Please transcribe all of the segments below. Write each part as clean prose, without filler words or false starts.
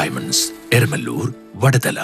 Diamonds, Eramallur, Vadathala.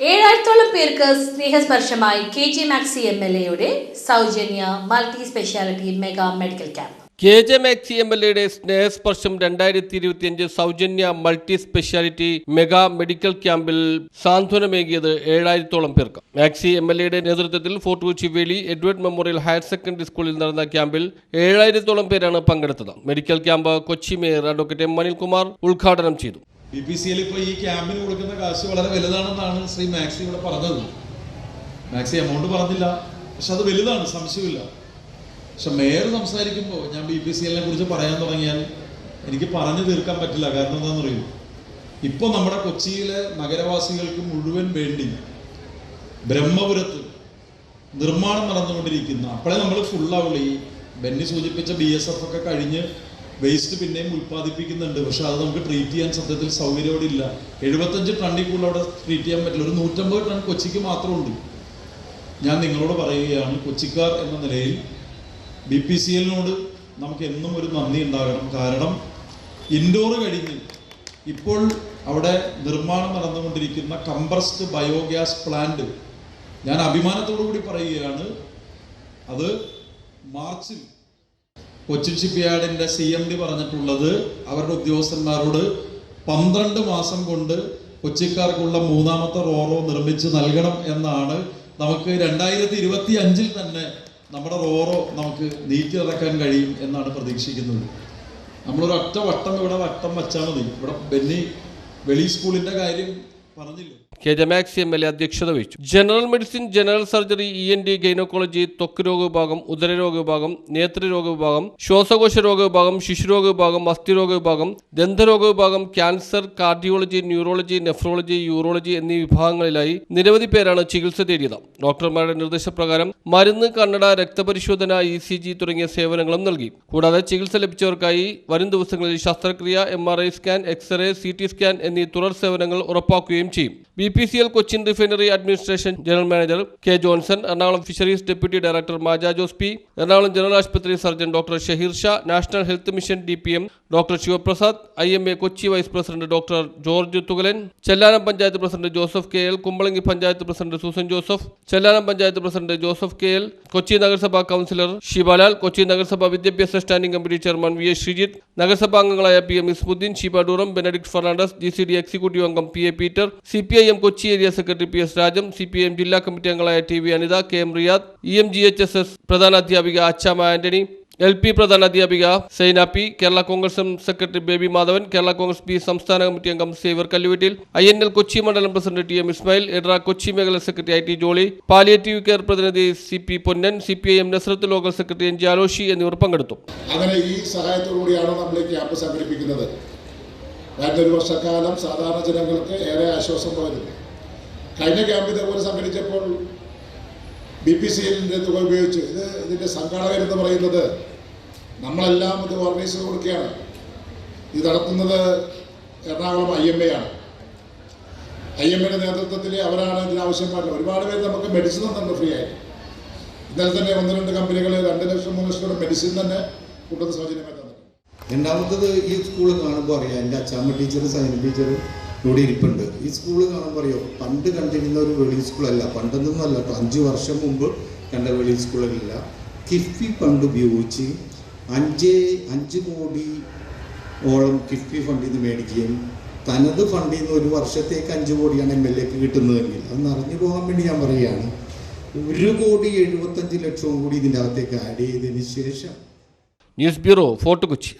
7000-ഓളം പേർക്ക് സ്നേഹസ്പർശമായി KJ Maxi MLAയുടെ സൗജന്യ multi speciality mega medical camp. KJ Maxi MLAയുടെ സ്നേഹസ്പർശം 2025 സൗജന്യ മൾട്ടി സ്പെഷ്യാലിറ്റി മെഗാ മെഡിക്കൽ ക്യാമ്പിൽ സാന്ത്വനമേകിയത് 7000-ഓളം പേർക്ക്. മാക്സി MLAയുടെ നേതൃത്വത്തിൽ ഫോർട്ട് കൊച്ചി വേളി എഡ്വേർഡ് മെമ്മോറിയൽ ഹയർ സെക്കൻഡറി സ്കൂളിൽ നടന്ന ക്യാമ്പിൽ 7000-ഓളം പേരാണ് പങ്കെടുത്തത്. Medical camp Kochi mayor advocate M. Anilkumar ഉദ്ഘാടനം ചെയ്തു. BPCL ഇപ്പോൾ ഈ ക്യാമ്പിന് കൊടുക്കുന്ന കാശ് വളരെ വലുതാണെന്നാണ് ശ്രീ മാക്സി ഇവിടെ പറഞ്ഞത്. മാക്സി എമൗണ്ട് പറഞ്ഞില്ല, പക്ഷെ അത് വലുതാണ്, സംശയമില്ല. പക്ഷെ മേയർ സംസാരിക്കുമ്പോൾ ഞാൻ BPCLനെ കുറിച്ച് പറയാൻ തുടങ്ങിയാൽ എനിക്ക് പറഞ്ഞു തീർക്കാൻ പറ്റില്ല. കാരണം എന്താണെന്ന് അറിയൂ, ഇപ്പോൾ നമ്മുടെ കൊച്ചിയിലെ നഗരവാസികൾക്ക് മുഴുവൻ വേണ്ടി ബ്രഹ്മപുരത്ത് നിർമ്മാണം നടന്നുകൊണ്ടിരിക്കുന്ന, അപ്പോഴേ നമ്മൾ ഫുള്ളാവുള്ളൂ. ഈ ബെന്നി സൂചിപ്പിച്ച BSF ഒക്കെ കഴിഞ്ഞ് വേസ്റ്റ് പിന്നെയും ഉൽപ്പാദിപ്പിക്കുന്നുണ്ട്. പക്ഷെ അത് നമുക്ക് ട്രീറ്റ് ചെയ്യാൻ സത്യത്തിൽ സൗകര്യം ഇല്ല. 75 ടണ്ണിൽ കൂടുതൽ അവിടെ ട്രീറ്റ് ചെയ്യാൻ പറ്റില്ല. ഒരു 150 ടൺ കൊച്ചിക്ക് മാത്രമുണ്ട്. ഞാൻ നിങ്ങളോട് പറയുകയാണ്, കൊച്ചിക്കാർ എന്ന നിലയിൽ BPCLനോട് നമുക്ക് എന്നും ഒരു നന്ദി ഉണ്ടാകണം. കാരണം ഇൻഡോർ കഴിഞ്ഞ് ഇപ്പോൾ അവിടെ നിർമ്മാണം നടന്നുകൊണ്ടിരിക്കുന്ന കംപ്രസ്ഡ് ബയോഗ്യാസ് പ്ലാന്റ്, ഞാൻ അഭിമാനത്തോടു കൂടി പറയുകയാണ്, അത് മാർച്ചിൽ കൊച്ചിൻ ഷിപ്പ്യാർഡിൻ്റെ CMD പറഞ്ഞിട്ടുള്ളത് അവരുടെ ഉദ്യോഗസ്ഥന്മാരോട് 12 മാസം കൊണ്ട് കൊച്ചിക്കാർക്കുള്ള 3ാമത്തെ റോറോ നിർമ്മിച്ച് നൽകണം എന്നാണ്. നമുക്ക് 2025 തന്നെ നമ്മുടെ റോറോ നമുക്ക് നീക്കി ഇറക്കാൻ കഴിയും എന്നാണ് പ്രതീക്ഷിക്കുന്നത്. നമ്മളൊരു ഒറ്റ വട്ടം ഇവിടെ വട്ടം വച്ചാൽ മതി. ഇവിടെ ബെന്നി വെളി സ്കൂളിൻ്റെ കാര്യം പറഞ്ഞില്ലേ. KJ മാക്സി MLA അധ്യക്ഷത വഹിച്ചു. General medicine, general surgery, ENT, gynaecology, ത്വക്ക് രോഗ വിഭാഗം, ഉദരരോഗ വിഭാഗം, നേത്രരോഗ വിഭാഗം, ശ്വാസകോശ രോഗ വിഭാഗം, ശിശുരോഗ വിഭാഗം, അസ്ഥിരോഗ വിഭാഗം, ദന്തരോഗ വിഭാഗം, cancer, cardiology, neurology, nephrology, urology എന്നീ വിഭാഗങ്ങളിലായി നിരവധി പേരാണ് ചികിത്സ തേടിയത്. ഡോക്ടർമാരുടെ നിർദ്ദേശപ്രകാരം മരുന്ന്, കണ്ണട, രക്തപരിശോധന, ECG തുടങ്ങിയ സേവനങ്ങളും നൽകി. കൂടാതെ ചികിത്സ ലഭിച്ചവർക്കായി വരും ദിവസങ്ങളിൽ ശസ്ത്രക്രിയ, MRI scan, x-ray, CT scan എന്നീ തുടർ സേവനങ്ങൾ ഉറപ്പാക്കുകയും ചെയ്യും. BPCL Cochin refinery administration general manager K. Johnson, Ernakulam fisheries deputy director Maja Jose P, Ernakulam general ആശുപത്രി surgeon doctor Shaheer Shah, national health mission DPM doctor Sivaprasad, IMA Kochi vice president doctor George Thukalan, Chellanam panchayat president Joseph KL, Kumbalangi panchayat president Susan Joseph, Chellanam panchayat president Joseph KL, Kochi നഗരസഭാ councillor Sivalal, Kochi നഗരസഭാ വിദ്യാഭ്യാസ standing committee chairman VS Sreejith, നഗരസഭാംഗങ്ങളായ PM Ismuddeen, Sheeba Duram, Benedict Fernandez, GCD executive അംഗം PA Peter, CPIM Kochi area secretary PS Rajam, CPIM ജില്ലാ committee അംഗങ്ങളായ TV Anitha, KM Riyad, EMGHSS പ്രധാന അധ്യാപിക Achamma Antony, LP പ്രധാന അധ്യാപിക Saina P, Kerala Congress secretary Baby Madhavan, Kerala Congress B സംസ്ഥാന കമ്മിറ്റി അംഗം സേവർ കല്ലുവീട്ടിൽ, INL കൊച്ചി മണ്ഡലം പ്രസിഡന്റ് TM ഇസ്മായിൽ, എഡ്ര കൊച്ചി മേഖല secretary IT Jolly, palliative care പ്രതിനിധി CP Ponnan, CPIM Nazareth local secretary NG ആലോഷി എന്നിവർ പങ്കെടുത്തു. അങ്ങനെ ഈ സഹായത്തോടുകൂടിയാണ് നമ്മൾ ഈ ക്യാമ്പ് സംഘടിപ്പിക്കുന്നത്. ഒരു വർഷക്കാലം സാധാരണ ജനങ്ങൾക്ക് ഏറെ ആശ്വാസം പകരുന്നു. കഴിഞ്ഞ ക്യാമ്പ് ഇതേപോലെ സംഘടിച്ചപ്പോൾ BPCLൻ്റെ തുക ഉപയോഗിച്ച് ഇതിൻ്റെ സംഘാടകരെന്ന് പറയുന്നത് നമ്മളെല്ലാം ഇത് ഓർഗനൈസ് ചെയ്ത് കൊടുക്കുകയാണ്. ഇത് നടത്തുന്നത് എറണാകുളം IMA ആണ്. IMAയുടെ നേതൃത്വത്തിൽ അവരാണ് ഇതിനാവശ്യമായിട്ടുള്ള ഒരുപാട് പേര് നമുക്ക് മെഡിസിൻ തന്നെ ഫ്രീ ആയി. ഇന്നലെ തന്നെ 1-2 കമ്പനികൾ 2 ലക്ഷം 3 ലക്ഷം മെഡിസിൻ തന്നെ കൂട്ടുന്ന സൗജന്യമായി തന്നിട്ടുണ്ട്. രണ്ടാമത്തത്, ഈ സ്കൂൾ കാണുമ്പോൾ അറിയാം, എൻ്റെ അച്ചാമ്മ ടീച്ചർ, സൈന ടീച്ചർ ഇവിടെ ഇരിപ്പുണ്ട്. ഈ സ്കൂൾ കാണുമ്പോൾ അറിയോ, പണ്ട് കണ്ടിരുന്ന ഒരു വെളി സ്കൂളല്ല. പണ്ടൊന്നും അല്ല കേട്ടോ, 5 വർഷം മുമ്പ് കണ്ട വെളി സ്കൂളില്ല. കിഫ്ബി ഫണ്ട് ഉപയോഗിച്ച് 5 കോടിയോളം കിഫ്ബി ഫണ്ടിൽ നിന്ന് മേടിക്കുകയും തനത് ഫണ്ടിൽ നിന്ന് ഒരു വർഷത്തേക്ക് 5 കോടിയാണ് MLAക്ക് കിട്ടുന്നതെങ്കിൽ അത് നിറഞ്ഞു പോകാൻ വേണ്ടി ഞാൻ പറയുകയാണ്, 1,75,00,000 കൂടി ഇതിൻ്റെ അകത്തേക്ക് ആഡ് ചെയ്തതിന് ശേഷം. News bureau, fort Kochi.